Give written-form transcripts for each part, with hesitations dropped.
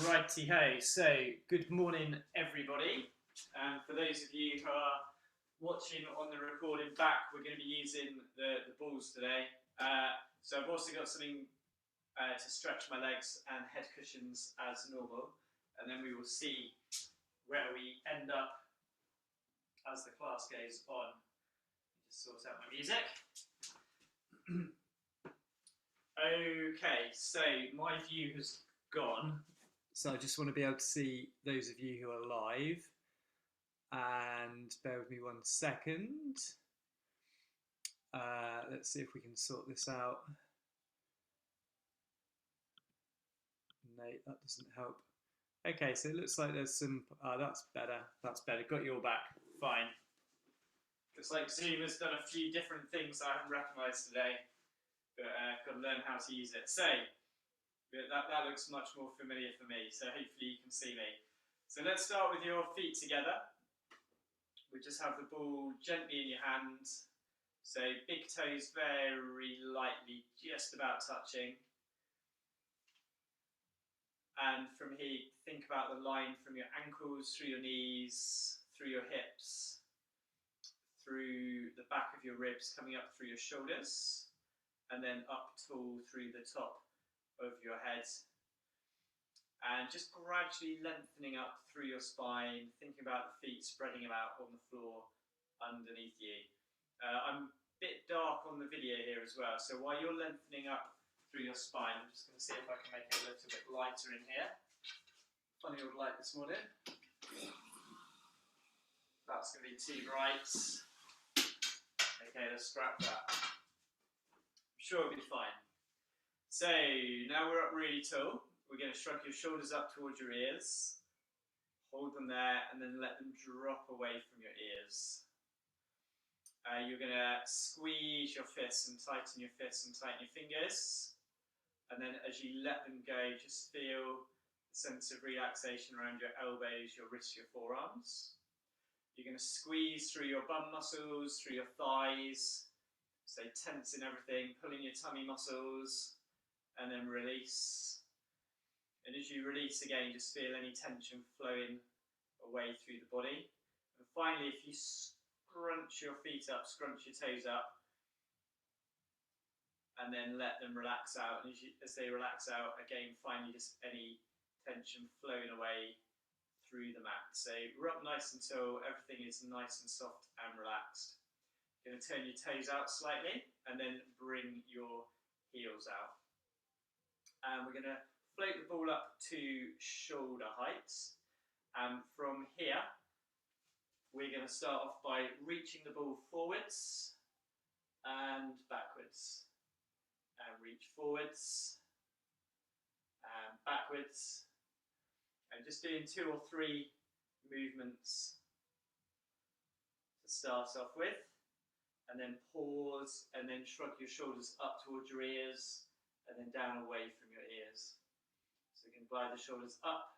Righty-ho, so good morning everybody. For those of you who are watching on the recording back, we're going to be using the balls today. So I've also got something to stretch my legs and head cushions as normal, and then we will see where we end up as the class goes on. Just sort out my music. Okay, so my view has gone. So I just want to be able to see those of you who are live. And bear with me 1 second. Let's see if we can sort this out. No, that doesn't help. Okay, so it looks like there's some... that's better. That's better. Got you all back. Fine. Looks like Zoom has done a few different things I haven't recognised today. But I've got to learn how to use it. So, that looks much more familiar for me. So hopefully you can see me. So let's start with your feet together. We just have the ball gently in your hand. So big toes very lightly, just about touching. And from here, think about the line from your ankles, through your knees, through your hips, through the back of your ribs, coming up through your shoulders, and then up tall through the top of your head. And just gradually lengthening up through your spine, thinking about the feet, spreading them out on the floor underneath you. I'm a bit dark on the video here as well, so while you're lengthening up through your spine, I'm just going to see if I can make it a little bit lighter in here. Funny old light this morning. That's going to be too bright. Okay, let's scrap that. I'm sure it'll be fine. So, now we're up really tall. We're going to shrug your shoulders up towards your ears, hold them there, and then let them drop away from your ears. You're going to squeeze your fists and tighten your fists and tighten your fingers. And then as you let them go, just feel the sense of relaxation around your elbows, your wrists, your forearms. You're going to squeeze through your bum muscles, through your thighs, so tensing everything, pulling your tummy muscles, and then release. And as you release again, just feel any tension flowing away through the body. And finally, if you scrunch your feet up, scrunch your toes up, and then let them relax out. And as they relax out, again, finally just any tension flowing away through the mat. So we're up nice until everything is nice and soft and relaxed. You're going to turn your toes out slightly, and then bring your heels out. And we're going to float the ball up to shoulder height. And from here, we're going to start off by reaching the ball forwards and backwards. And reach forwards and backwards. And just doing 2 or 3 movements to start off with. And then pause, and then shrug your shoulders up towards your ears, and then down away from your ears. So you can glide the shoulders up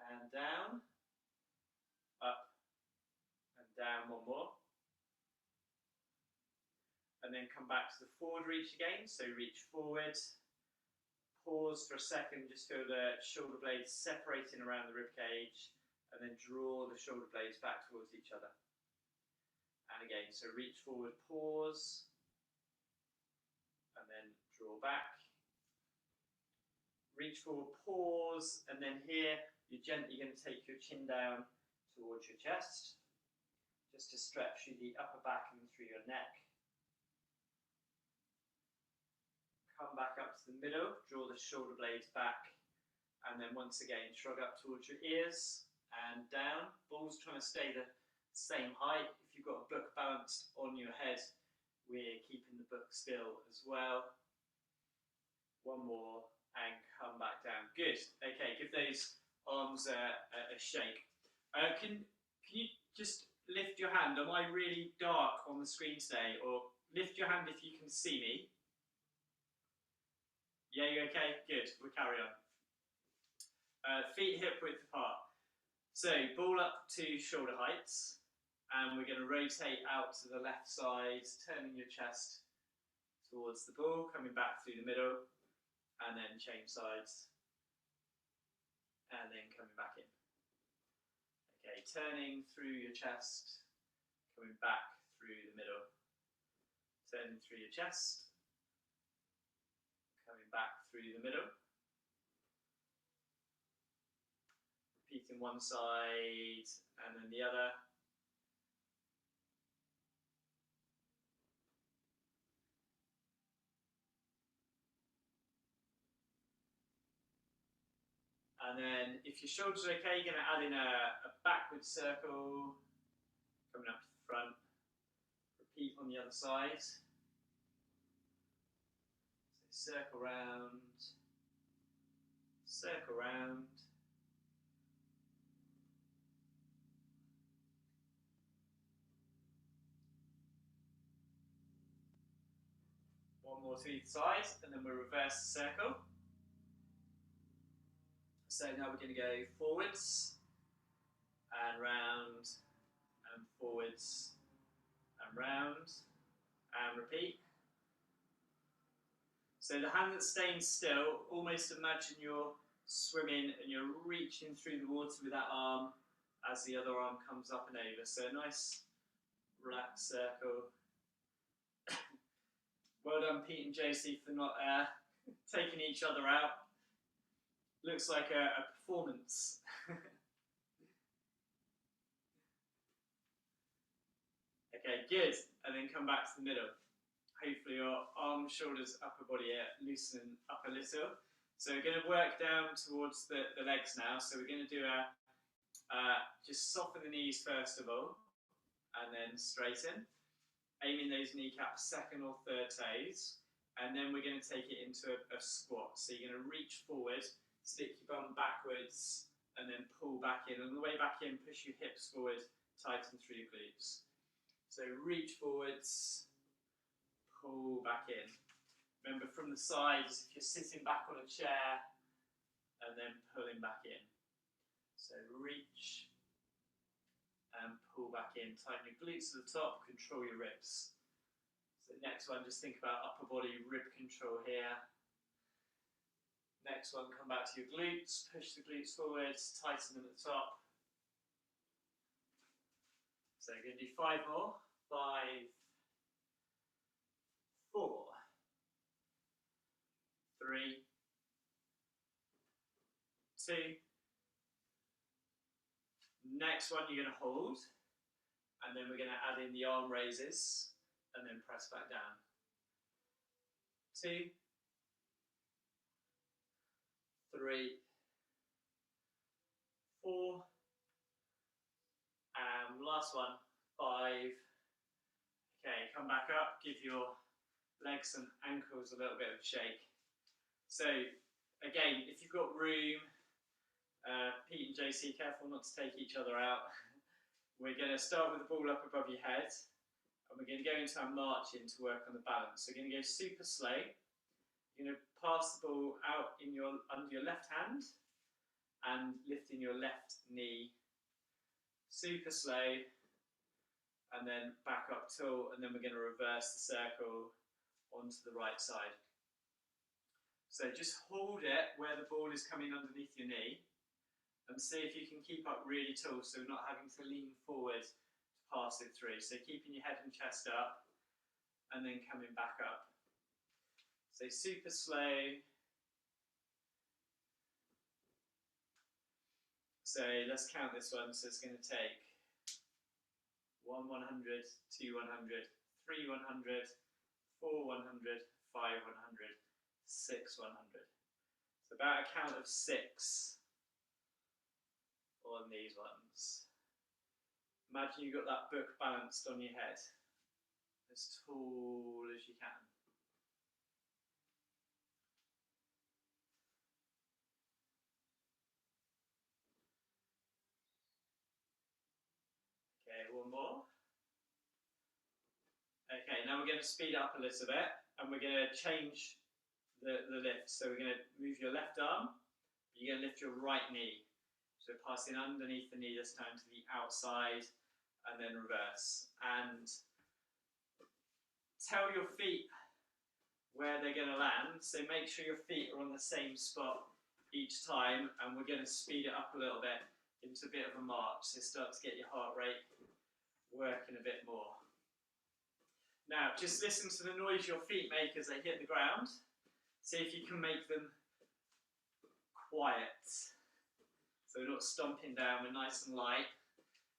and down, up and down, one more. And then come back to the forward reach again, so reach forward, pause for a second, just feel the shoulder blades separating around the rib cage, and then draw the shoulder blades back towards each other. And again, so reach forward, pause, and then draw back. Reach forward, pause, and then here you're gently going to take your chin down towards your chest, just to stretch through the upper back and through your neck. Come back up to the middle, draw the shoulder blades back, and then once again shrug up towards your ears and down. Ball's trying to stay the same height. If you've got a book balanced on your head, we're keeping the book still as well. One more, and come back down. Good. Okay, give those arms a shake. Can you just lift your hand? Am I really dark on the screen today? Or lift your hand if you can see me. Yeah, you okay? Good. We'll carry on. Feet hip width apart. So ball up to shoulder heights, and we're going to rotate out to the left side, turning your chest towards the ball, coming back through the middle, and then change sides. and then coming back in. Okay, turning through your chest, coming back through the middle. Turning through your chest, coming back through the middle. Repeating one side and then the other. And then if your shoulders are okay, you're going to add in a backward circle, coming up to the front. Repeat on the other side. So circle round, circle round. One more to each side, and then we'll reverse the circle. So now we're going to go forwards and round and forwards and round and repeat. So the hand that's staying still, almost imagine you're swimming and you're reaching through the water with that arm as the other arm comes up and over. So a nice relaxed circle. Well done, Pete and Josie, for not taking each other out. Looks like a performance. Okay, good. And then come back to the middle. Hopefully your arms, shoulders, upper body are loosening up a little. So we're going to work down towards the legs now. So we're going to do just soften the knees first of all, and then straighten. Aiming those kneecaps second or third toes. And then we're going to take it into a squat. So you're going to reach forward, stick your bum backwards, and then pull back in. On the way back in, push your hips forward, tighten through your glutes. So reach forwards, pull back in. Remember from the sides, if you're sitting back on a chair, and then pulling back in. So reach and pull back in. Tighten your glutes to the top, control your ribs. So next one, just think about upper body rib control here. Next one, come back to your glutes, push the glutes forwards, tighten them at the top. So we're going to do 5 more. 5, 4, 3, 2. Next one you're going to hold, and then we're going to add in the arm raises, and then press back down. 2, 3, 4, and last one, 5. Okay, come back up, give your legs and ankles a little bit of a shake. So again, if you've got room, Pete and JC, careful not to take each other out. We're going to start with the ball up above your head, and we're going to go into our marching to work on the balance. So we're going to go super slow. You're going to pass the ball out in under your left hand and lifting your left knee. Super slow, and then back up tilt, and then we're going to reverse the circle onto the right side. So just hold it where the ball is coming underneath your knee, and see if you can keep up really tall, so not having to lean forward to pass it through. So keeping your head and chest up, and then coming back up. So super slow. So let's count this one. So it's going to take 1 100, 2 100, 3 100, 4 100, 5 100, 6 100. So about a count of 6 on these ones. Imagine you've got that book balanced on your head, as tall as you can. Okay, one more. Okay, now we're going to speed up a little bit, and we're going to change the lift. So we're going to move your left arm, you're going to lift your right knee. So passing underneath the knee this time to the outside, and then reverse. And tell your feet where they're going to land. So make sure your feet are on the same spot each time, and we're going to speed it up a little bit into a bit of a march, so start to get your heart rate working a bit more. Now, just listen to the noise your feet make as they hit the ground. See if you can make them quiet. So we're not stomping down, we're nice and light.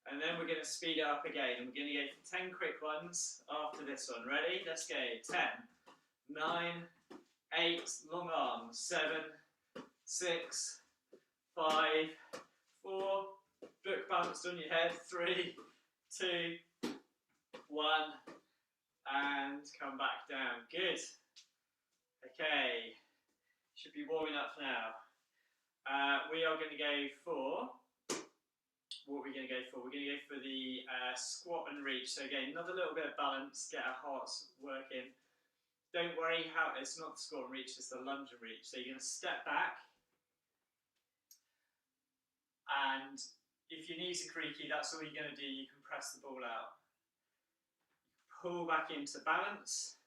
And then we're going to speed it up again, and we're going to go for 10 quick ones after this one. Ready? Let's go. 10, 9, 8, long arms, 7, 6, 5, 4, book balanced on your head, 3, 2, 1, and come back down. Good. Okay, should be warming up now. We are going to go for, what are we going to go for? We're going to go for the squat and reach. So again, another little bit of balance, get our hearts working. Don't worry, it's not the squat and reach, it's the lunge and reach. So you're going to step back, and if your knees are creaky, that's all you're going to do. You can press the ball out. Pull back into balance,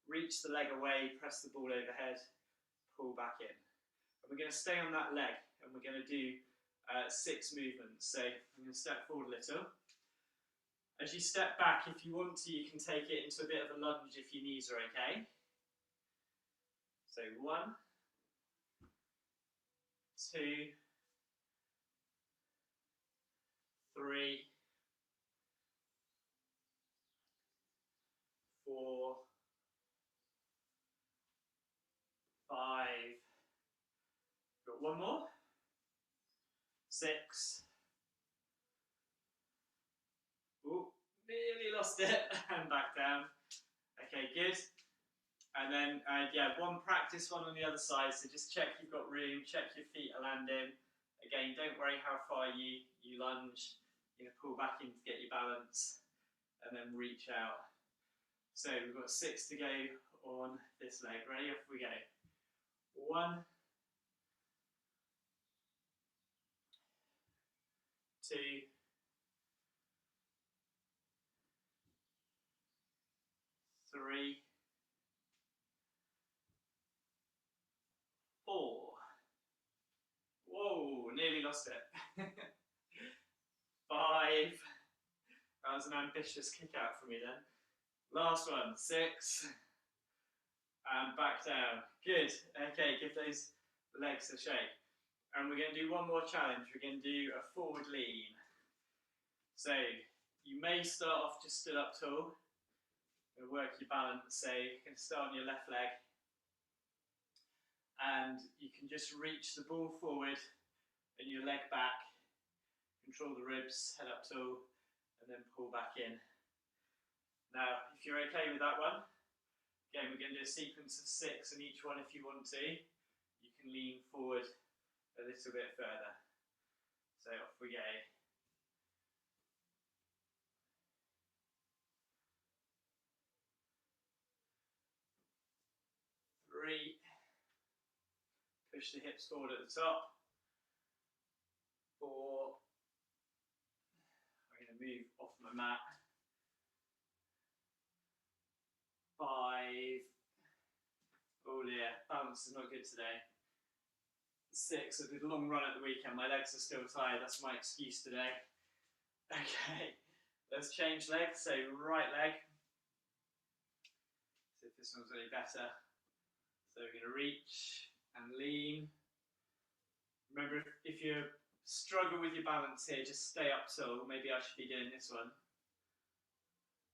reach the leg away, press the ball overhead, pull back in. And we're going to stay on that leg, and we're going to do 6 movements. So I'm going to step forward a little. As you step back, if you want to, you can take it into a bit of a lunge if your knees are okay. So 1, 2, 3, 4, 5. Got one more. 6. Ooh, nearly lost it. And back down. Okay, good. And then, yeah, one practice one on the other side. So just check you've got room, check your feet are landing. Again, don't worry how far you lunge. You're going to pull back in to get your balance and then reach out. So we've got 6 to go on this leg. Ready? Off we go. 1, 2, 3, 4. Whoa, nearly lost it. 5. That was an ambitious kick out for me then. Last one, 6. And back down. Good. Okay, give those legs a shake. And we're going to do one more challenge. We're going to do a forward lean. So you may start off just stood up tall. You'll work your balance. So you can start on your left leg. And you can just reach the ball forward and your leg back. Control the ribs, head up tall, and then pull back in. Now, if you're okay with that one, again, we're going to do a sequence of 6, and each one, if you want to, you can lean forward a little bit further. So off we go. Three. Push the hips forward at the top. 4. I'm going to move off my mat. 5. Oh dear, balance is not good today. 6. I did a long run at the weekend. My legs are still tired. That's my excuse today. Okay, let's change legs. So right leg. See if this one's any better. So we're going to reach and lean. Remember, if you struggle with your balance here, just stay up tall. Maybe I should be doing this one.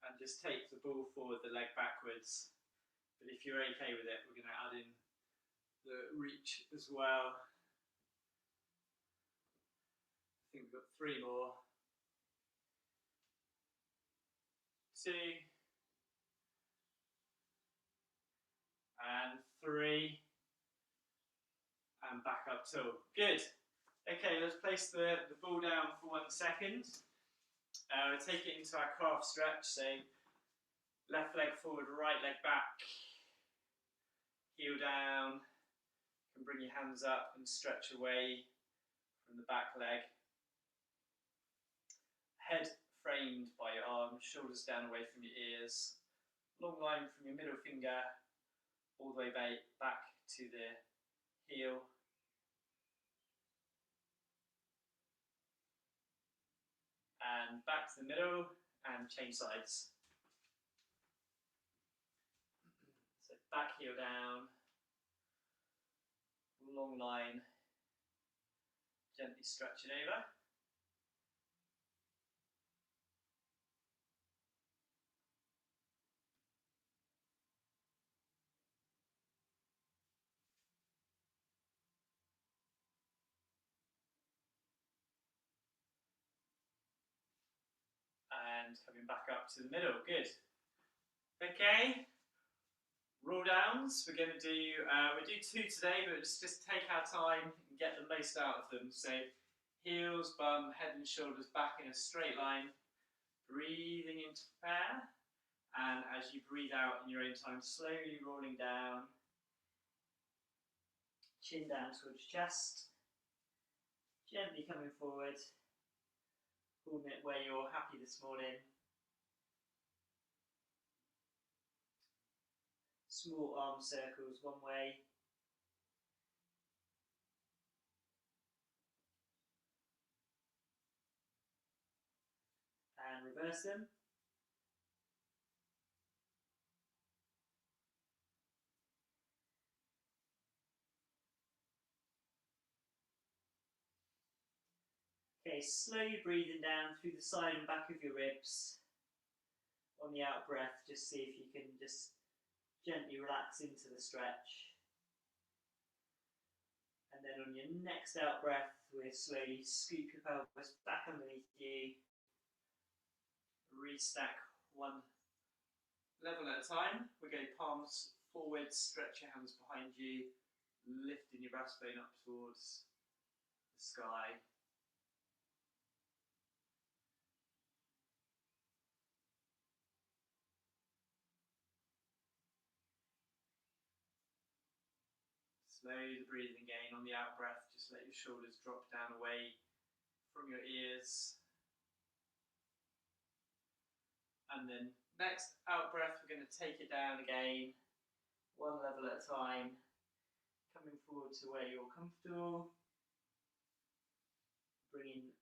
And just take the ball forward, the leg backwards. But if you're okay with it, we're going to add in the reach as well. I think we've got 3 more. 2. And 3. And back up tall. Good. Okay, let's place the ball down for 1 second. Take it into our calf stretch. So left leg forward, right leg back. Heel down. You can bring your hands up and stretch away from the back leg. Head framed by your arms, shoulders down away from your ears. Long line from your middle finger all the way back to the heel. and back to the middle and change sides. So back heel down, long line, gently stretch it over. And coming back up to the middle, good. Okay, roll downs, we're going to do, we'll do 2 today, but just take our time and get the most out of them. So heels, bum, head and shoulders back in a straight line, breathing into prayer, and as you breathe out in your own time, slowly rolling down, chin down towards chest, gently coming forward, holding it where you're happy this morning. Small arm circles one way, and reverse them. Okay, slowly breathing down through the side and back of your ribs. On the out breath, just see if you can just gently relax into the stretch. And then on your next out breath, we'll slowly scoop your pelvis back underneath you. Restack one level at a time. We're going palms forward, stretch your hands behind you, lifting your breastbone up towards the sky. Slowly the breathing again. On the out breath, just let your shoulders drop down away from your ears. And then next out breath, we're going to take it down again, one level at a time, coming forward to where you're comfortable, bringing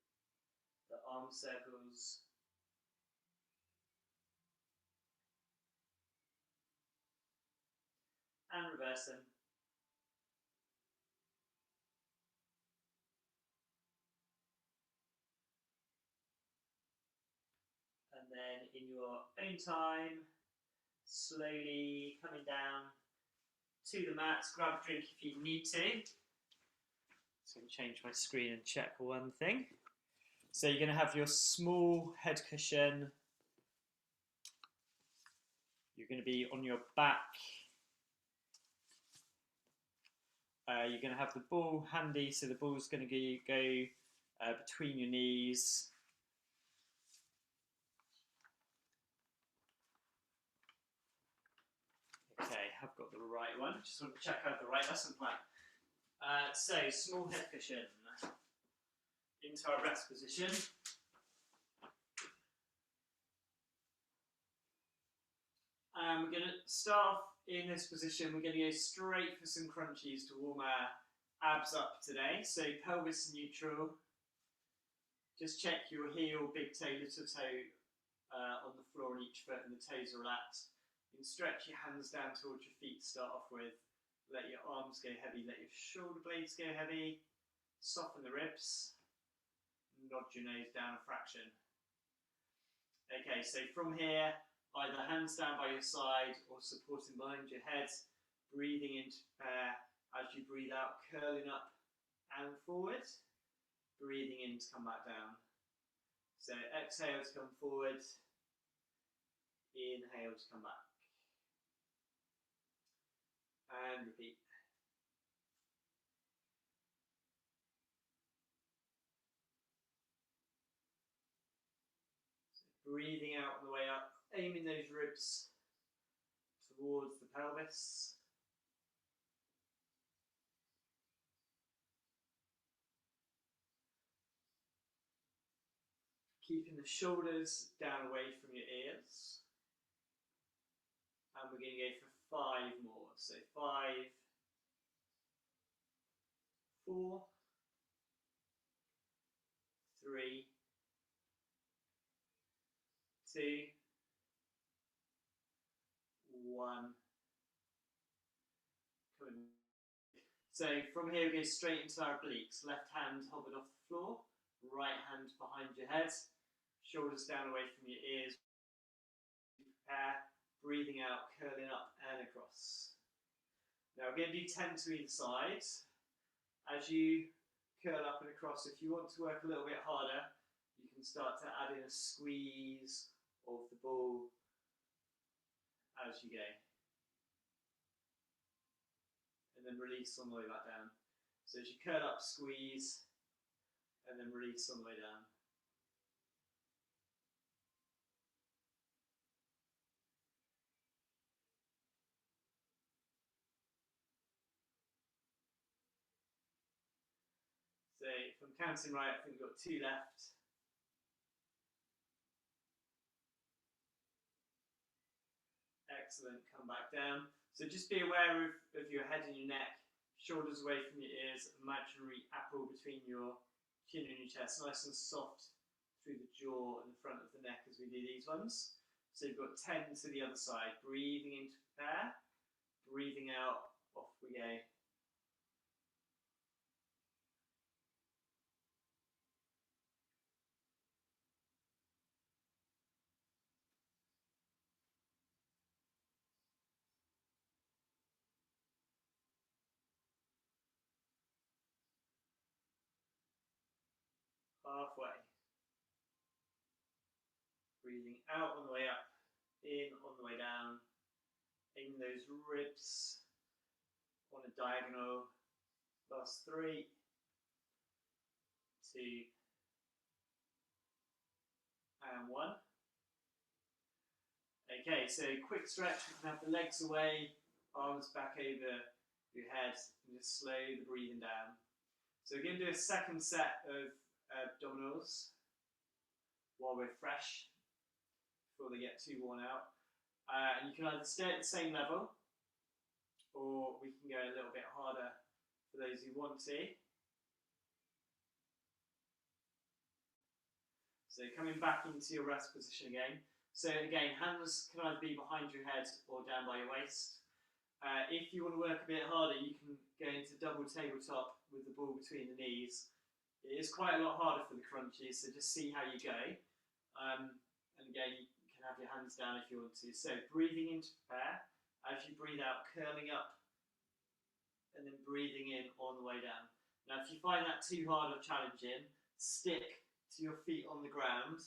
the arm circles and reverse them. And then in your own time, slowly coming down to the mats. Grab a drink if you need to. So I'm going to change my screen and check one thing. So you're going to have your small head cushion. You're going to be on your back. You're going to have the ball handy, so the ball's going to go between your knees. Okay, I've got the right one. Just want to check out the right lesson plan. So, small head cushion into our rest position. We're going to start off in this position. We're going to go straight for some crunchies to warm our abs up today. So, pelvis neutral. Just check your heel, big toe, little toe on the floor on each foot, and the toes are relaxed. You can stretch your hands down towards your feet to start off with. Let your arms go heavy, let your shoulder blades go heavy. Soften the ribs. Nod your nose down a fraction. Okay, so from here, either hands down by your side or supporting behind your head, breathing into prayer. As you breathe out, curling up and forward. Breathing in to come back down. So exhale to come forward. Inhale to come back. And repeat. So breathing out on the way up, aiming those ribs towards the pelvis. Keeping the shoulders down away from your ears. And we're going to go for 5 more. So 5, 4, 3, 2, 1. So from here we go straight into our obliques. Left hand hovered off the floor, right hand behind your head, shoulders down away from your ears. Prepare, breathing out, curling up and across. Now we're going to do 10 to either side. As you curl up and across, if you want to work a little bit harder, you can start to add in a squeeze of the ball as you go. And then release on the way back down. So as you curl up, squeeze, and then release on the way down. So if I'm counting right, I think we've got 2 left. Excellent, come back down. So just be aware of your head and your neck, shoulders away from your ears, imaginary apple between your chin and your chest, nice and soft through the jaw and the front of the neck as we do these ones. So you've got 10 to the other side, breathing in to prepare, breathing out, off we go. Halfway. Breathing out on the way up, in on the way down, aiming those ribs on a diagonal. Last 3, 2, and 1. Okay, so quick stretch, we can have the legs away, arms back over your head, and just slow the breathing down. So we're going to do a second set of abdominals while we're fresh, before they get too worn out. And you can either stay at the same level, or we can go a little bit harder for those who want to. So coming back into your rest position again. So again, hands can either be behind your head or down by your waist. If you want to work a bit harder, you can go into double tabletop with the ball between the knees. It is quite a lot harder for the crunches, so just see how you go. And again, you can have your hands down if you want to. So breathing in to prepare. As you breathe out, curling up, and then breathing in on the way down. Now, if you find that too hard or challenging, stick to your feet on the ground.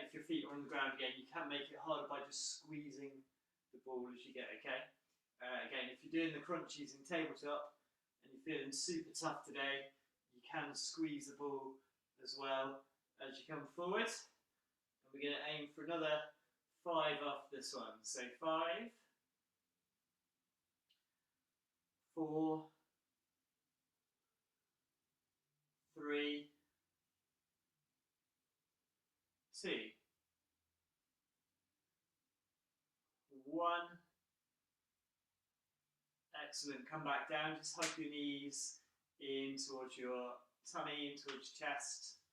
If your feet are on the ground again, you can make it harder by just squeezing the ball as you go, okay? Again, if you're doing the crunchies in tabletop and you're feeling super tough today, you can squeeze the ball as well as you come forward. And we're going to aim for another 5 off this one. So 5, 4, 3, 2, 1. Excellent. Come back down. Just hug your knees in towards your tummy, in towards your chest,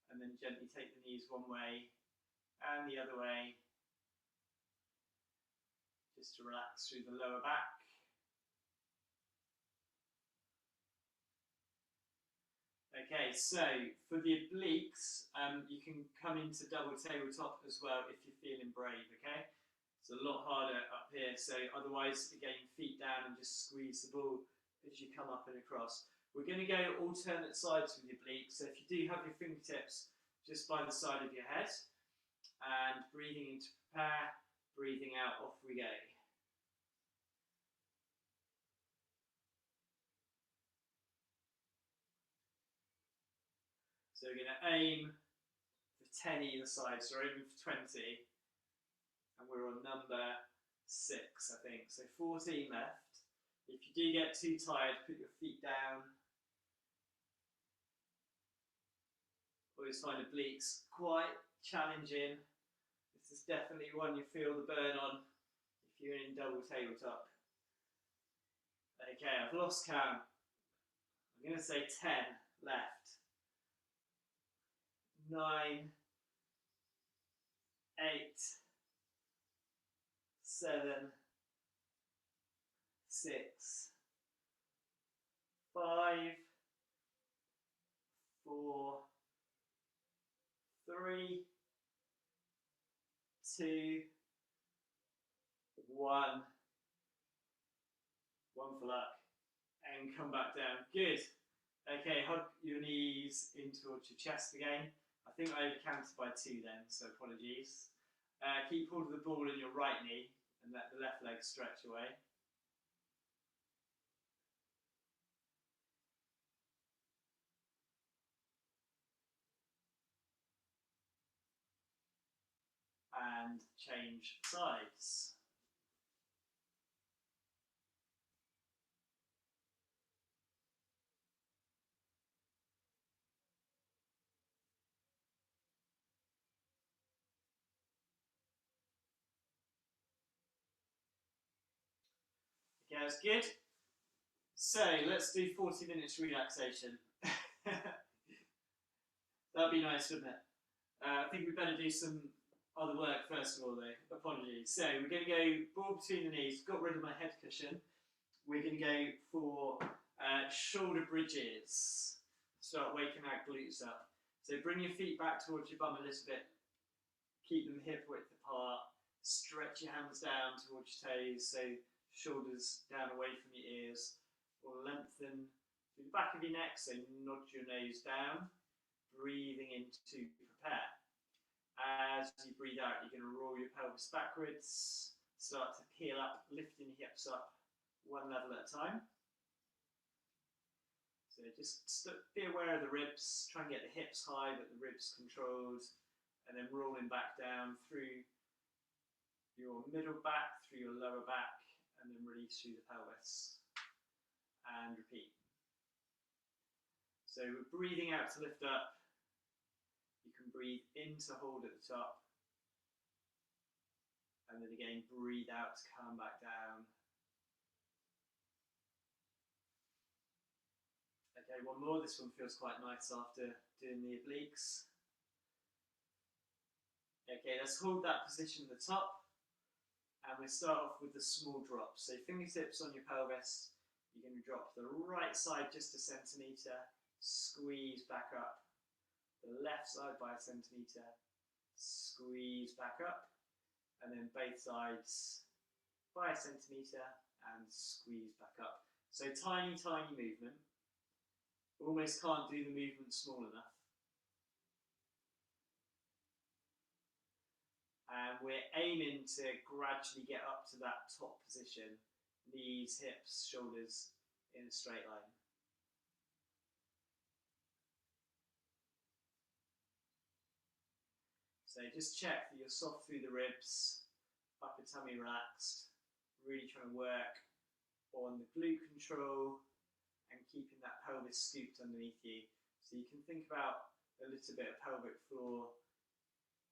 and then gently take the knees one way and the other way, just to relax through the lower back. Okay, so for the obliques, you can come into double tabletop as well if you're feeling brave, okay? It's a lot harder up here, so otherwise, again, feet down and just squeeze the ball as you come up and across. We're going to go alternate sides with the obliques, so if you do have your fingertips just by the side of your head, and breathing in to prepare, breathing out, off we go. So we're going to aim for 10 either side, so we're aiming for 20, and we're on number 6, I think. So 14 left. If you do get too tired, put your feet down. Always find obliques quite challenging. This is definitely one you feel the burn on if you're in double tabletop. Okay, I've lost count. I'm going to say 10 left. 9, 8, 7, 6, 5, 4, 3, 2, 1. One for luck. And come back down. Good. Okay, hug your knees in towards your chest again. I think I overcounted by 2 then, so apologies. Keep hold of the ball in your right knee and let the left leg stretch away. And change sides. Okay, that's good. So let's do 40 minutes relaxation. That'd be nice, wouldn't it? I think we better do some other work first of all though. Apologies. So we're going to go ball between the knees. Got rid of my head cushion. We're going to go for shoulder bridges. Start waking our glutes up. So bring your feet back towards your bum a little bit. Keep them hip width apart. Stretch your hands down towards your toes. So shoulders down away from your ears. Or lengthen through the back of your neck. So nod your nose down. Breathing in to prepare. As you breathe out, you're going to roll your pelvis backwards. Start to peel up, lifting your hips up one level at a time. So just be aware of the ribs, try and get the hips high but the ribs controlled, and then rolling back down through your middle back, through your lower back, and then release through the pelvis. And repeat. So we're breathing out to lift up. You can breathe in to hold at the top. And then again, breathe out to come back down. Okay, one more. This one feels quite nice after doing the obliques. Okay, let's hold that position at the top. And we'll start off with the small drops. So fingertips on your pelvis. You're going to drop the right side just a centimetre. Squeeze back up. The left side by a centimetre. Squeeze back up. And then both sides by a centimetre and squeeze back up. So tiny, tiny movement. Almost can't do the movement small enough. And we're aiming to gradually get up to that top position. Knees, hips, shoulders in a straight line. So just check that you're soft through the ribs, upper tummy relaxed, really trying to work on the glute control and keeping that pelvis scooped underneath you. So you can think about a little bit of pelvic floor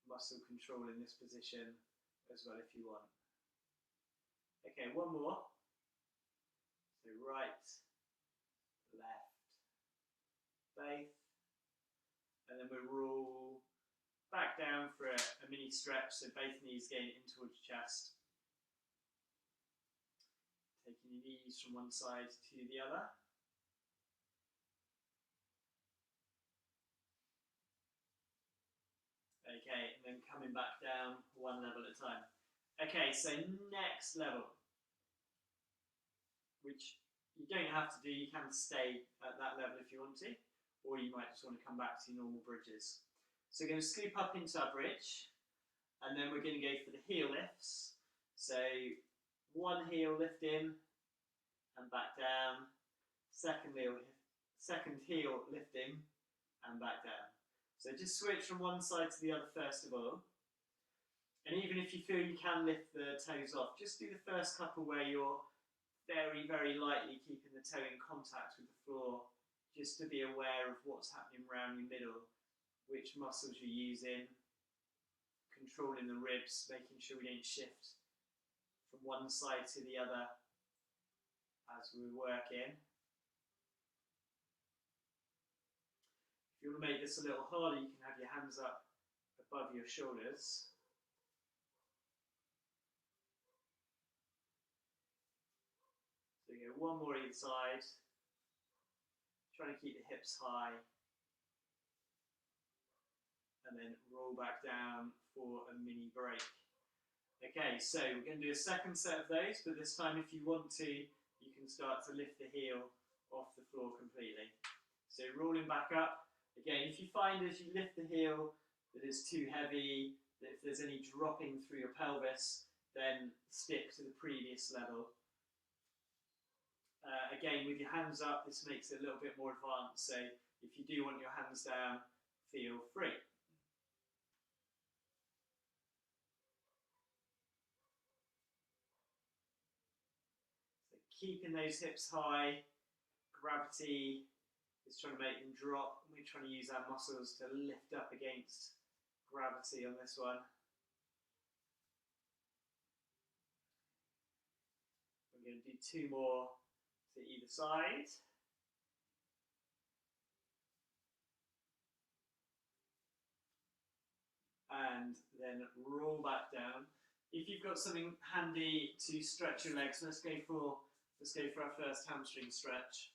muscle control in this position as well if you want. Okay, one more. So right, left, both. And then we'll roll back down for a mini stretch, so both knees going in towards your chest. Taking your knees from one side to the other. Okay, and then coming back down one level at a time. Okay, so next level, which you don't have to do, you can stay at that level if you want to, or you might just want to come back to your normal bridges. So we're going to scoop up into our bridge, and then we're going to go for the heel lifts. So one heel lift in and back down, second heel lift in and back down. So just switch from one side to the other first of all. And even if you feel you can lift the toes off, just do the first couple where you're very, very lightly keeping the toe in contact with the floor, just to be aware of what's happening around your middle, which muscles you're using, controlling the ribs, making sure we don't shift from one side to the other as we work in. If you want to make this a little harder, you can have your hands up above your shoulders. one more either side. Trying to keep the hips high. And then roll back down for a mini break. Okay, so we're going to do a second set of those, but this time if you want to, you can start to lift the heel off the floor completely. So rolling back up. Again, if you find as you lift the heel that it's too heavy, that if there's any dropping through your pelvis, then stick to the previous level. Again, with your hands up, this makes it a little bit more advanced, so if you do want your hands down, feel free. So keeping those hips high, gravity is trying to make them drop, and we're trying to use our muscles to lift up against gravity on this one. We're going to do 2 more to either side. And then roll back down. If you've got something handy to stretch your legs, let's go for our first hamstring stretch.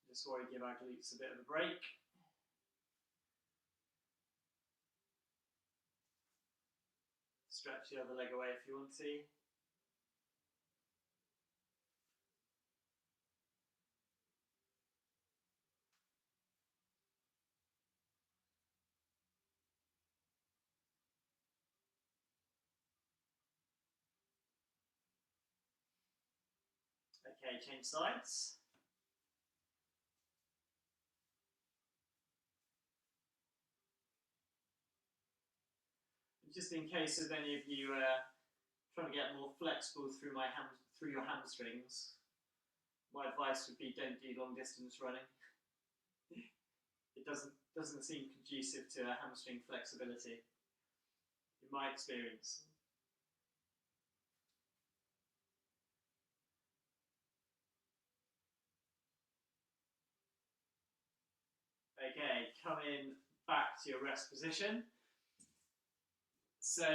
Just want to give our glutes a bit of a break. Stretch the other leg away if you want to. Okay, change sides. Just in case of any of you trying to get more flexible through your hamstrings, my advice would be don't do long distance running. It doesn't seem conducive to a hamstring flexibility, in my experience. Okay, coming back to your rest position. So,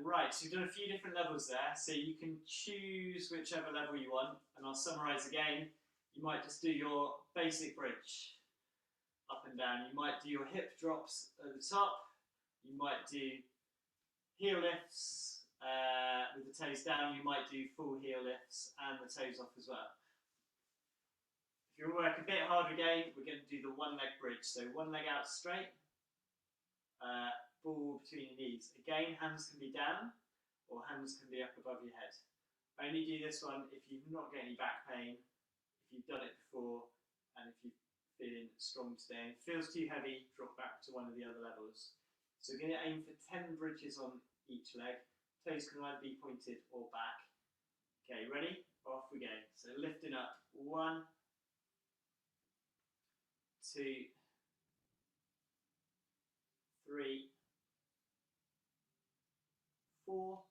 right, so we've done a few different levels there. So you can choose whichever level you want, and I'll summarize again. You might just do your basic bridge, up and down. You might do your hip drops at the top. You might do heel lifts with the toes down. You might do full heel lifts and the toes off as well. If you want to work a bit harder again, we're going to do the one leg bridge. So one leg out straight, ball between your knees. Again, hands can be down or hands can be up above your head. Only do this one if you've not got any back pain, if you've done it before, and if you're feeling strong today. If it feels too heavy, drop back to one of the other levels. So we're going to aim for 10 bridges on each leg. Toes can either be pointed or back. Okay, ready? Off we go. So lifting up, 1, 2, 3, 4,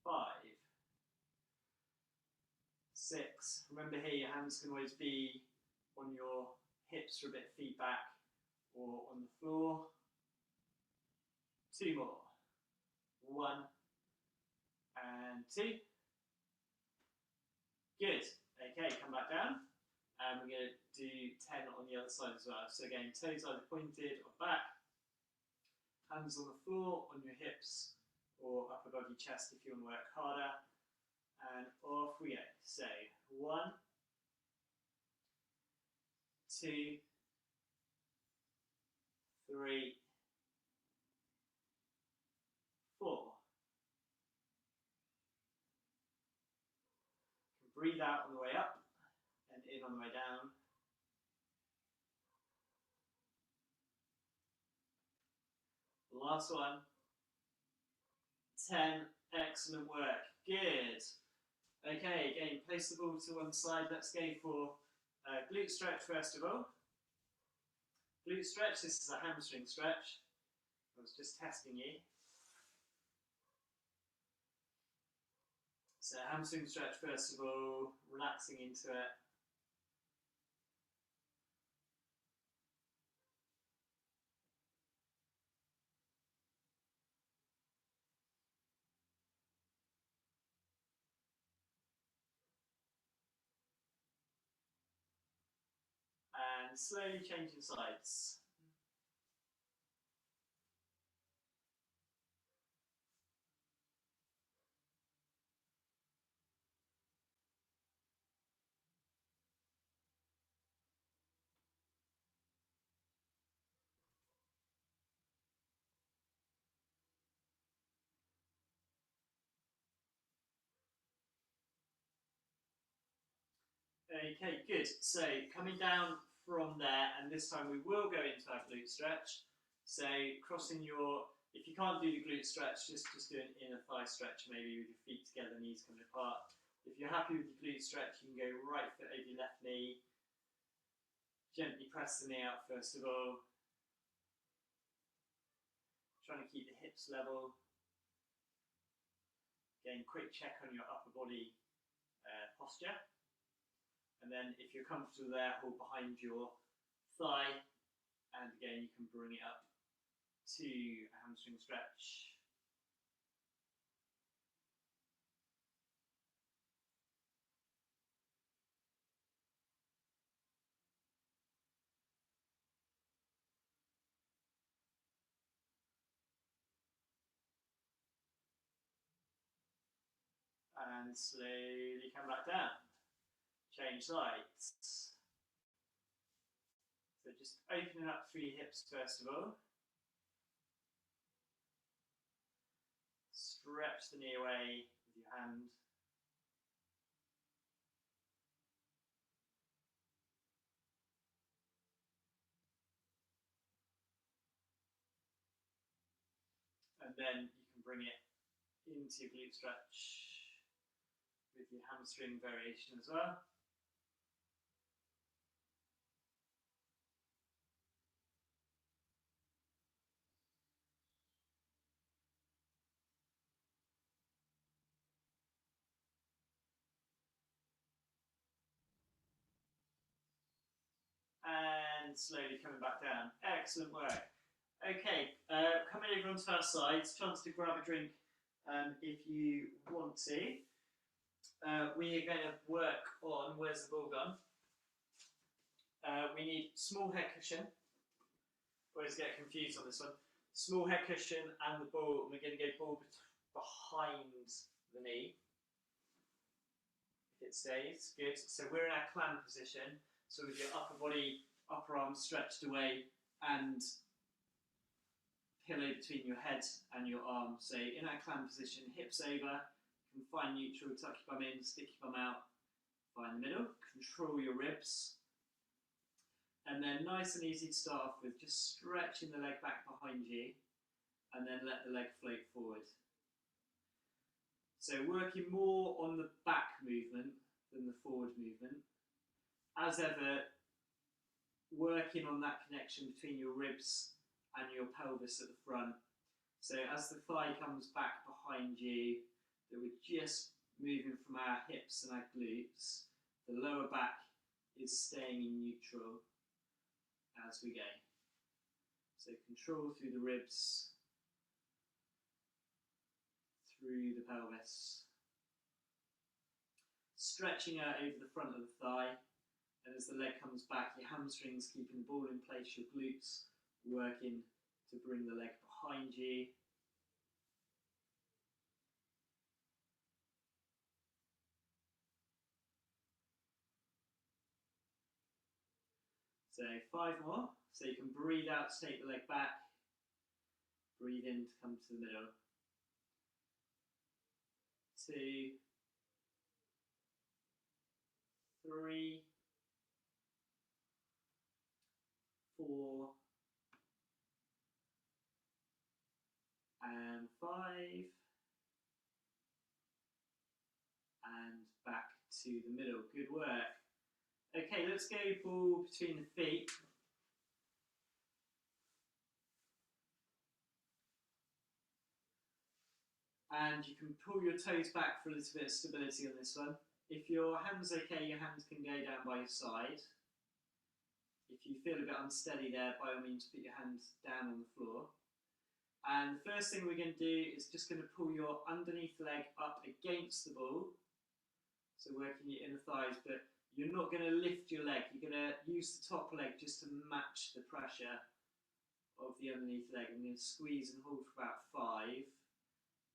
5, 6. Remember here, your hands can always be on your hips for a bit of feedback or on the floor. 2 more. 1 and 2. Good. Okay, come back down. And we're going to do 10 on the other side as well. So again, toes either pointed or back. Hands on the floor, on your hips, or up above your chest if you want to work harder. And off we go. So 1, 2, 3, 4. Breathe out on the way up and in on the way down. Last one. 10. Excellent work. Good. Okay, again, place the ball to one side. Let's go for glute stretch first of all. Glute stretch, this is a hamstring stretch. I was just testing you. So hamstring stretch first of all, relaxing into it. And slowly changing sides. Okay, good. So coming down from there, and this time we will go into our glute stretch. So crossing your, if you can't do the glute stretch, just do an inner thigh stretch, maybe with your feet together, knees coming apart. If you're happy with the glute stretch, you can go right foot over your left knee. Gently press the knee out first of all. Trying to keep the hips level. Again, quick check on your upper body posture. And then if you're comfortable there, hold behind your thigh. And again, you can bring it up to a hamstring stretch. And slowly come back down. Change sides. So just opening up through your hips first of all. Stretch the knee away with your hand. And then you can bring it into your glute stretch with your hamstring variation as well. And slowly coming back down. Excellent work. Okay, coming over onto our sides, chance to grab a drink if you want to. We are going to work on, where's the ball gone? We need small head cushion. Always get confused on this one. Small head cushion and the ball. We're going to go ball behind the knee. If it stays, good. So we're in our clam position. So with your upper body, upper arms stretched away and pillow between your head and your arms. So in our clam position, hips over, you can find neutral, tuck your bum in, stick your bum out, find the middle, control your ribs. And then nice and easy to start off with, just stretching the leg back behind you and then let the leg float forward. So working more on the back movement than the forward movement. As ever, working on that connection between your ribs and your pelvis at the front. So as the thigh comes back behind you, that we're just moving from our hips and our glutes. The lower back is staying in neutral as we go. So control through the ribs, through the pelvis. Stretching out over the front of the thigh, and as the leg comes back, your hamstrings keeping the ball in place, your glutes working to bring the leg behind you. So 5 more. So you can breathe out to take the leg back. Breathe in to come to the middle. 2, 3, 4, and 5. And back to the middle. Good work. Okay, let's go ball between the feet. And you can pull your toes back for a little bit of stability on this one. If your hand's okay, your hands can go down by your side. If you feel a bit unsteady there, by all means put your hands down on the floor. And the first thing we're going to do is just going to pull your underneath leg up against the ball. So working your inner thighs, but you're not going to lift your leg. You're going to use the top leg just to match the pressure of the underneath leg. I'm going to squeeze and hold for about 5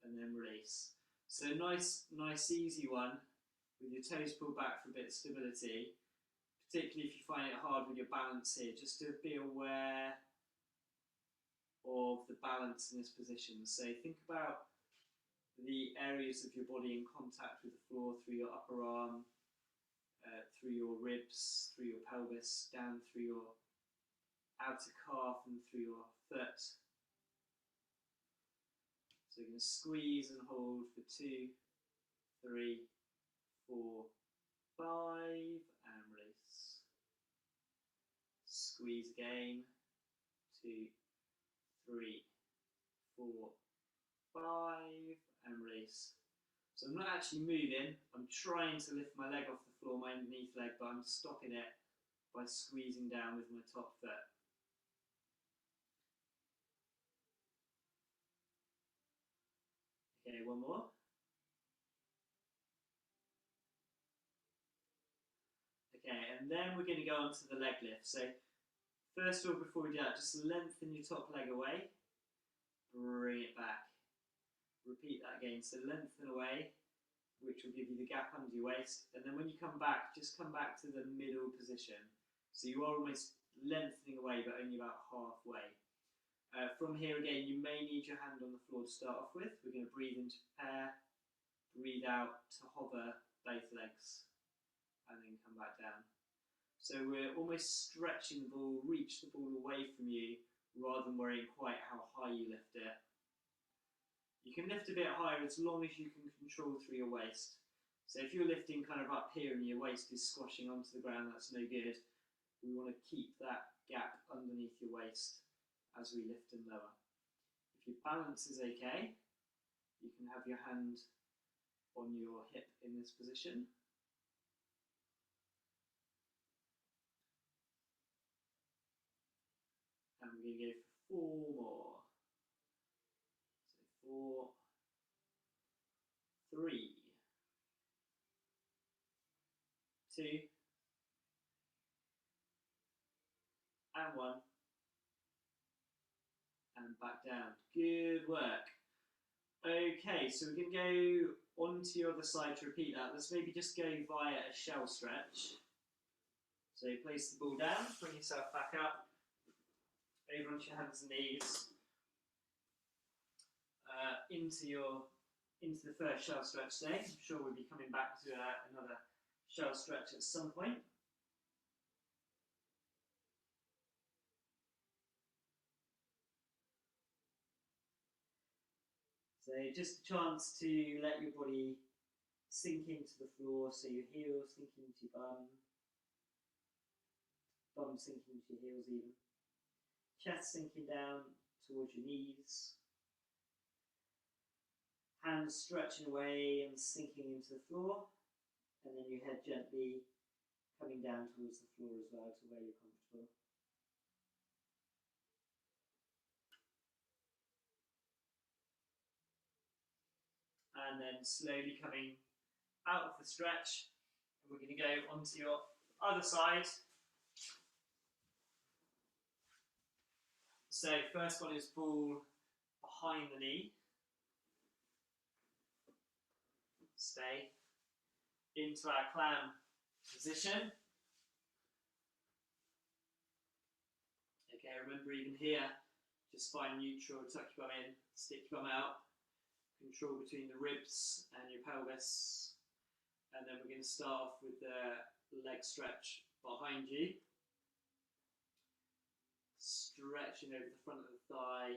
and then release. So nice easy one with your toes pulled back for a bit of stability, particularly if you find it hard with your balance here, just to be aware of the balance in this position. So think about the areas of your body in contact with the floor, through your upper arm, through your ribs, through your pelvis, down through your outer calf and through your foot. So you're going to squeeze and hold for 2, 3, 4, 5 and release. Squeeze again. 2, 3, 4, 5 and release. So I'm not actually moving, I'm trying to lift my leg off the floor, my underneath leg, but I'm stopping it by squeezing down with my top foot. Okay, one more. Okay, and then we're going to go on to the leg lift. So first of all, before we do that, just lengthen your top leg away, bring it back. Repeat that again, so lengthen away, which will give you the gap under your waist, and then when you come back, just come back to the middle position. So you are almost lengthening away, but only about halfway. From here again, you may need your hand on the floor to start off with. We're going to breathe in to prepare, breathe out to hover both legs, and then come back down. So we're almost stretching the ball, reach the ball away from you, rather than worrying quite how high you lift it. You can lift a bit higher as long as you can control through your waist. So if you're lifting kind of up here and your waist is squashing onto the ground, that's no good. We want to keep that gap underneath your waist as we lift and lower. If your balance is okay, you can have your hand on your hip in this position. And we're going to go for 4 more. So 4, 3, 2, and 1, and back down. Good work. Okay, so we're going to go onto your other side to repeat that. Let's maybe just go via a shell stretch. So place the ball down, bring yourself back up, over onto your hands and knees, into the first shell stretch today. I'm sure we'll be coming back to another shell stretch at some point. So just a chance to let your body sink into the floor, so your heels sink into your bum sinking into your heels even. Chest sinking down towards your knees. Hands stretching away and sinking into the floor. And then your head gently coming down towards the floor as well to where you're comfortable. And then slowly coming out of the stretch. And we're going to go onto your other side. So first one is ball behind the knee. Stay into our clam position. Okay, remember even here, just find neutral, tuck your bum in, stick your bum out, control between the ribs and your pelvis. And then we're going to start off with the leg stretch behind you. Stretching over the front of the thigh.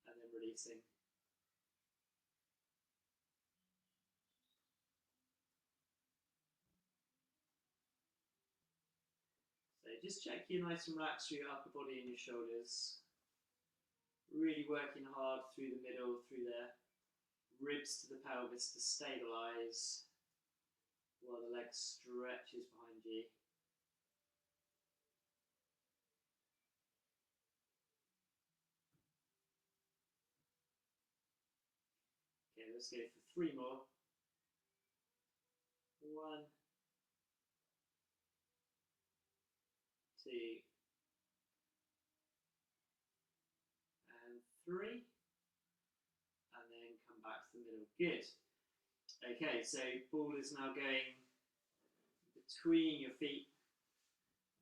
And then releasing. So just check you're nice and relaxed through your upper body and your shoulders. Really working hard through the middle, through the ribs to the pelvis to stabilize while the leg stretches behind you. Okay, let's go for 3 more. 1, 2, and 3, and then come back to the middle. Good. Okay, so ball is now going between your feet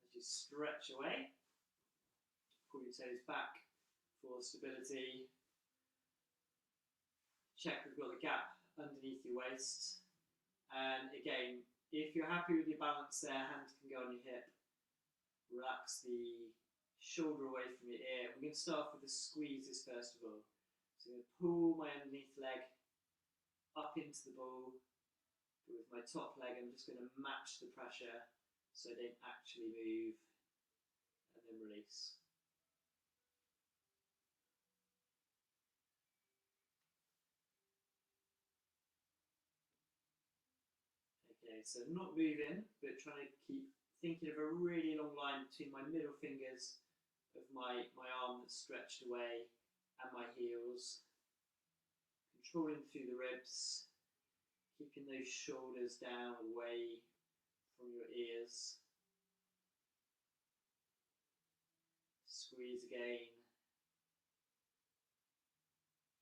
as you stretch away. Pull your toes back for stability. Check we've got the gap underneath your waist. And again, if you're happy with your balance there, hand can go on your hip. Relax the shoulder away from your ear. We're going to start off with the squeezes first of all. So I'm going to pull my underneath leg up into the ball. With my top leg, I'm just going to match the pressure so I don't actually move, and then release. Okay, so not moving, but trying to keep thinking of a really long line between my middle fingers of my arm that's stretched away and my heels. Controlling through the ribs, keeping those shoulders down away from your ears. Squeeze again.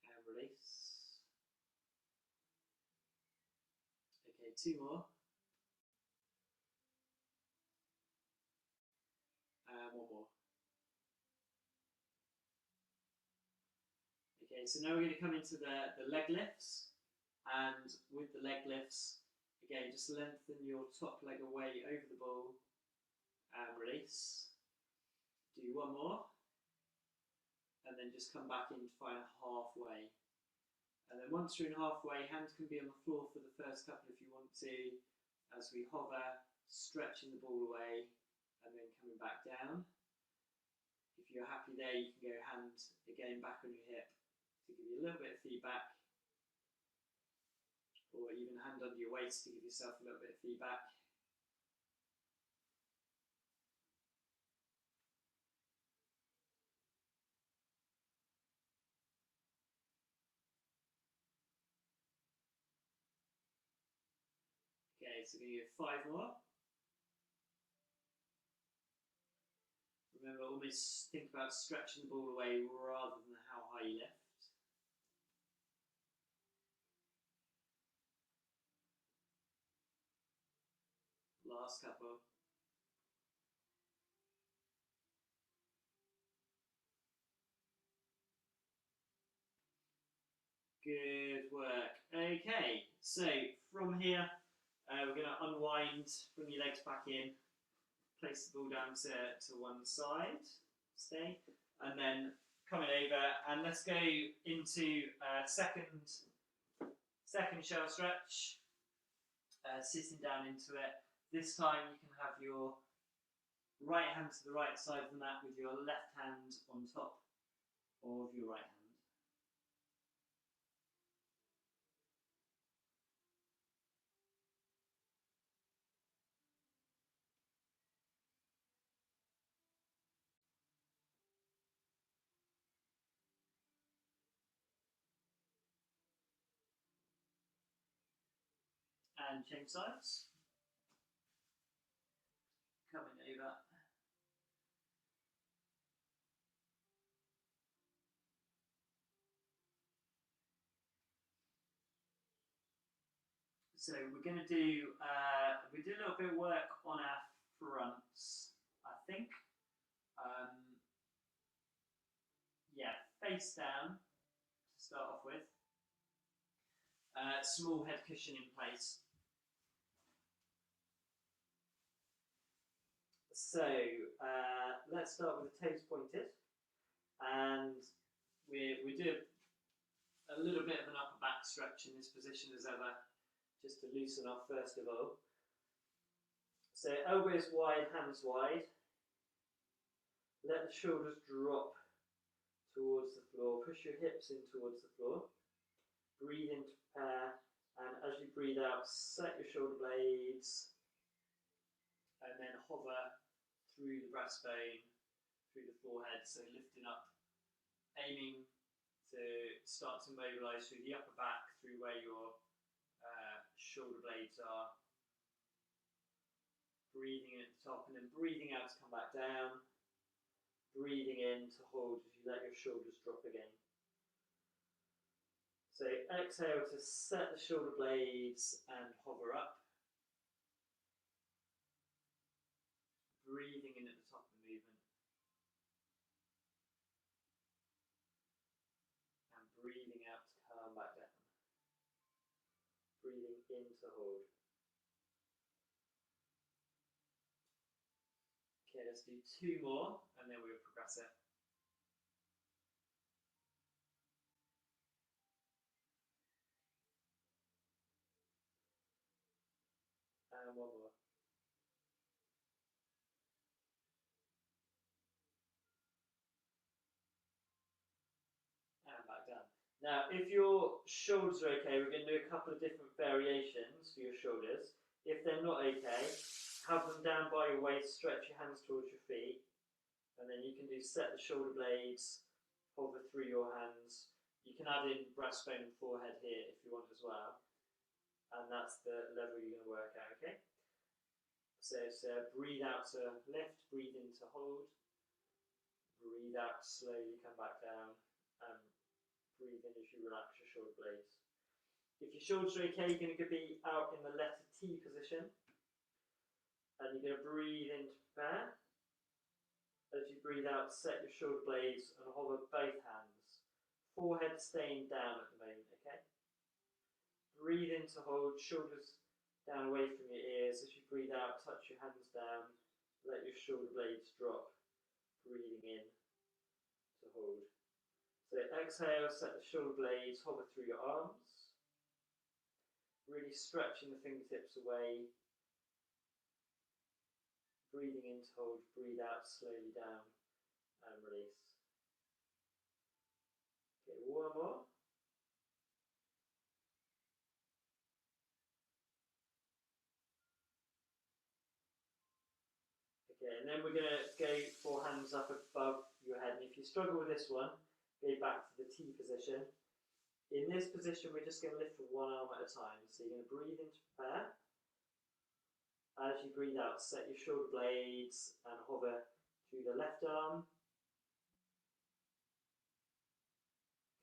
And release. Okay, 2 more. And 1 more. Okay, so now we're going to come into the leg lifts. And with the leg lifts, again, just lengthen your top leg away over the ball and release. Do 1 more. And then just come back in to find halfway. And then once you're in halfway, hands can be on the floor for the first couple if you want to, as we hover, stretching the ball away, and then coming back down. If you're happy there, you can go hand again back on your hip to give you a little bit of feedback, or even hand under your waist to give yourself a little bit of feedback. Okay, so we're going to go 5 more. Remember, always think about stretching the ball away rather than how high you lift. Last couple. Good work. Okay, so from here, we're going to unwind, bring your legs back in, place the ball down to one side, stay, and then coming over, and let's go into second shell stretch, sitting down into it. This time you can have your right hand to the right side of the mat with your left hand on top of your right hand. And change sides. Coming over. So we're going to do, we do a little bit of work on our fronts, I think. Yeah, face down to start off with. Small head cushion in place. So let's start with the toes pointed, and we do a little bit of an upper back stretch in this position as ever, just to loosen up first of all. So elbows wide, hands wide. Let the shoulders drop towards the floor. Push your hips in towards the floor. Breathe in to prepare, and as you breathe out, set your shoulder blades, and then hover through the breastbone, through the forehead, so lifting up, aiming to start to mobilise through the upper back, through where your shoulder blades are, Breathing in at the top and then breathing out to come back down. Breathing in to hold as you let your shoulders drop again. So exhale to set the shoulder blades and hover up. Breathing in at the top of the movement. And breathing out to come back down. Breathing in to hold. Okay, let's do 2 more and then we'll progress it. And 1 more. And back down. Now, if your shoulders are okay, we're going to do a couple of different variations for your shoulders. If they're not okay, have them down by your waist, stretch your hands towards your feet, and then you can do set the shoulder blades, hover through your hands. You can add in breastbone and forehead here if you want as well, and that's the level you're going to work out, okay? So breathe out to lift, breathe in to hold, breathe out, slowly come back down, and breathe in as you relax your shoulder blades. If your shoulders are okay, you're going to be out in the letter T position. And you're going to breathe in to prepare. As you breathe out, set your shoulder blades and hover both hands. Forehead staying down at the moment, okay? Breathe in to hold, shoulders down away from your ears. As you breathe out, touch your hands down. Let your shoulder blades drop. Breathing in to hold. So exhale, set the shoulder blades, hover through your arms. Really stretching the fingertips away. Breathing in to hold, breathe out slowly down and release. Okay, 1 more. Okay, and then we're going to go 4 hands up above your head. And if you struggle with this one, go back to the T position. In this position, we're just going to lift with 1 arm at a time. So you're going to breathe in to prepare. As you breathe out, set your shoulder blades and hover through the left arm.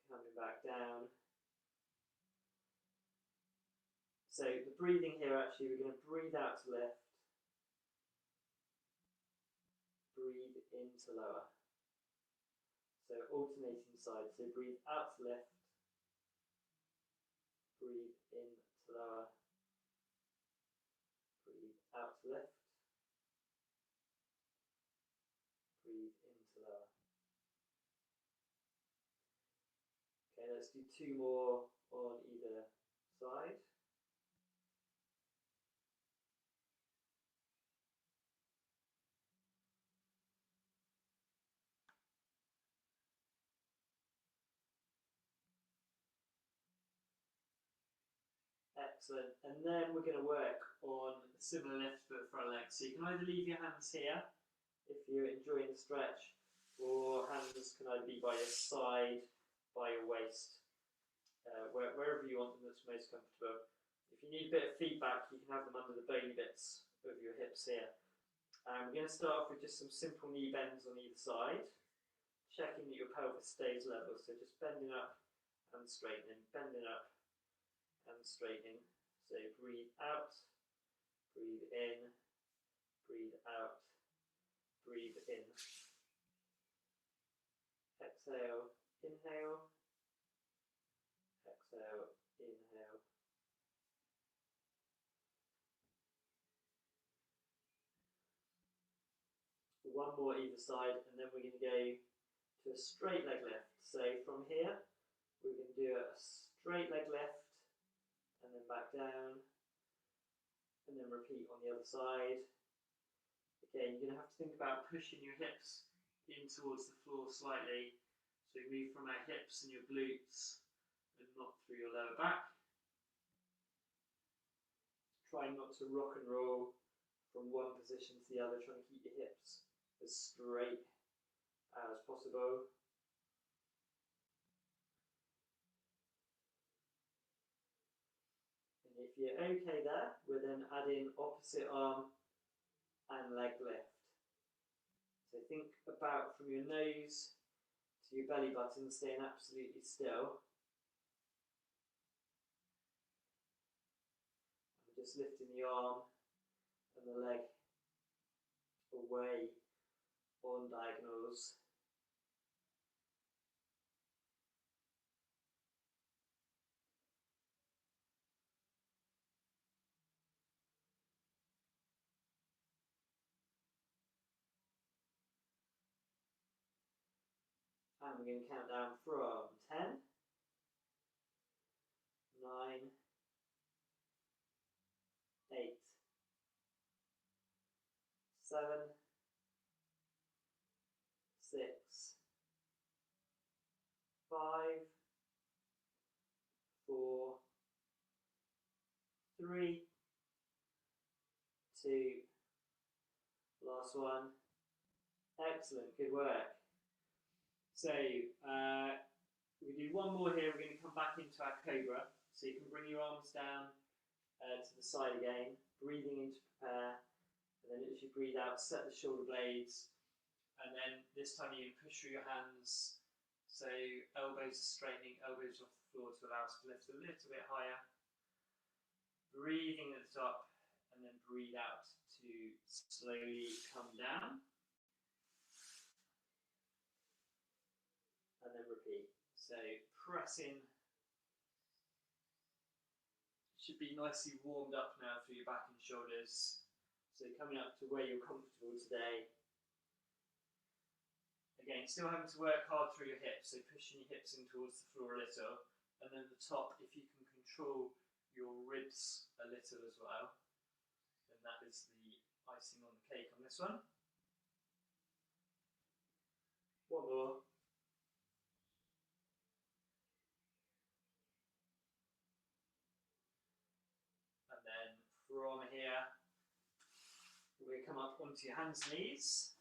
Coming back down. So the breathing here, actually, we're going to breathe out to lift. Breathe in to lower. So alternating sides. So breathe out to lift. Breathe in to lower. Breathe out to lift. Breathe in to lower. Okay, let's do 2 more on either side. Excellent. And then we're going to work on a similar lift but for our legs. So you can either leave your hands here if you're enjoying the stretch, or hands can either be by your side, by your waist, wherever you want them that's most comfortable. If you need a bit of feedback, you can have them under the bony bits of your hips here. We're going to start off with just some simple knee bends on either side, checking that your pelvis stays level. So just bending up and straightening, bending up and straightening. So breathe out, breathe in, breathe out, breathe in. Exhale, inhale, exhale, inhale. One more either side, and then we're going to go to a straight leg lift. So from here, we're going to do a straight leg lift, and then back down, and then repeat on the other side. Again, you're going to have to think about pushing your hips in towards the floor slightly. So you move from our hips and your glutes and not through your lower back. Try not to rock and roll from one position to the other, trying to keep your hips as straight as possible. And if you're okay there, we're then adding opposite arm and leg lift. So think about from your nose to your belly button, staying absolutely still. And just lifting the arm and the leg away on diagonals. And we're going to count down from 10, 9, 8, 7, 6, 5, 4, 3, 2, last one. Excellent, good work. So we do one more here. We're going to come back into our cobra. So you can bring your arms down to the side again, breathing in to prepare, and then as you breathe out, set the shoulder blades, and then this time you can push through your hands, so elbows are straightening, elbows off the floor to allow us to lift a little bit higher. Breathing at the top, and then breathe out to slowly come down. And then repeat. So press in. Should be nicely warmed up now through your back and shoulders. So coming up to where you're comfortable today. Again, still having to work hard through your hips, so pushing your hips in towards the floor a little. And then the top, if you can control your ribs a little as well, then that is the icing on the cake on this one. One more. And then from here, we're going to come up onto your hands and knees.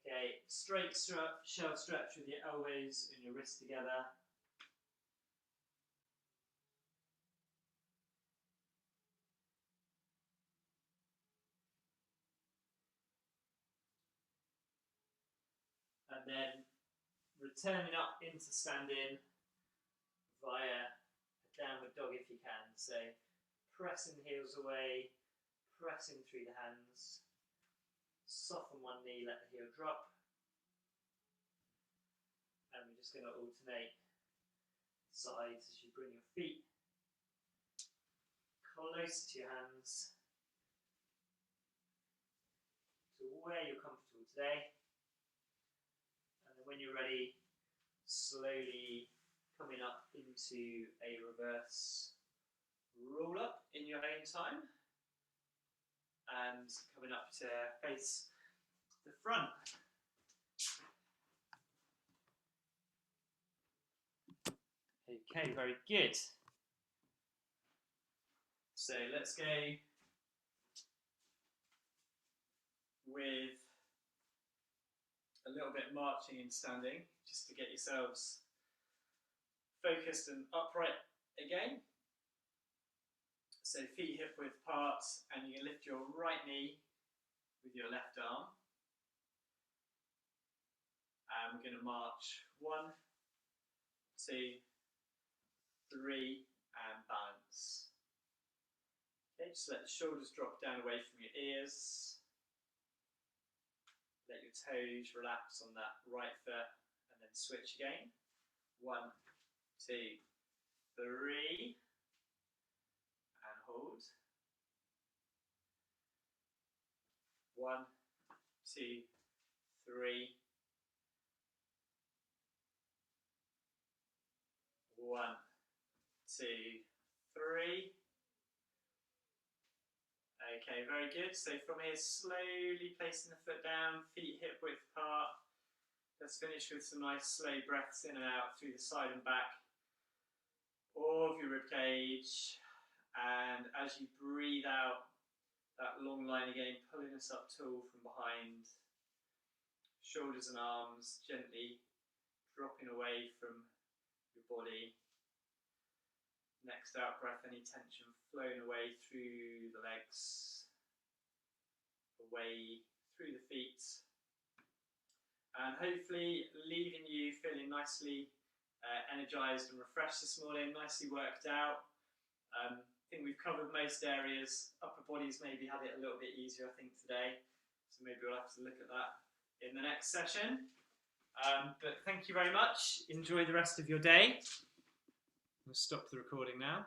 Okay, straight shell stretch with your elbows and your wrists together. And then returning up into standing via a downward dog if you can. So pressing the heels away, pressing through the hands. Soften one knee, let the heel drop. And we're just going to alternate sides as you bring your feet closer to your hands to where you're comfortable today. And then when you're ready, slowly coming up into a reverse roll up in your own time. And coming up to face the front. Okay, very good. So let's go with a little bit marching and standing, just to get yourselves focused and upright again. So feet hip width apart, and you can lift your right knee with your left arm. And we're going to march 1, 2, 3, and balance. Okay, just let the shoulders drop down away from your ears. Let your toes relax on that right foot, and then switch again. 1, 2, 3. And hold. 1, 2, 3. 1, 2, 3. Okay, very good. So from here, slowly placing the foot down, feet hip width apart. Let's finish with some nice slow breaths in and out through the side and back of your rib cage. And as you breathe out, that long line again, pulling us up tall from behind. Shoulders and arms gently dropping away from your body. Next out breath, any tension flowing away through the legs. away through the feet, and hopefully leaving you feeling nicely energized and refreshed this morning, nicely worked out. I think we've covered most areas. Upper body's maybe had it a little bit easier, I think, today. So maybe we'll have to look at that in the next session. But thank you very much. Enjoy the rest of your day. We'll stop the recording now.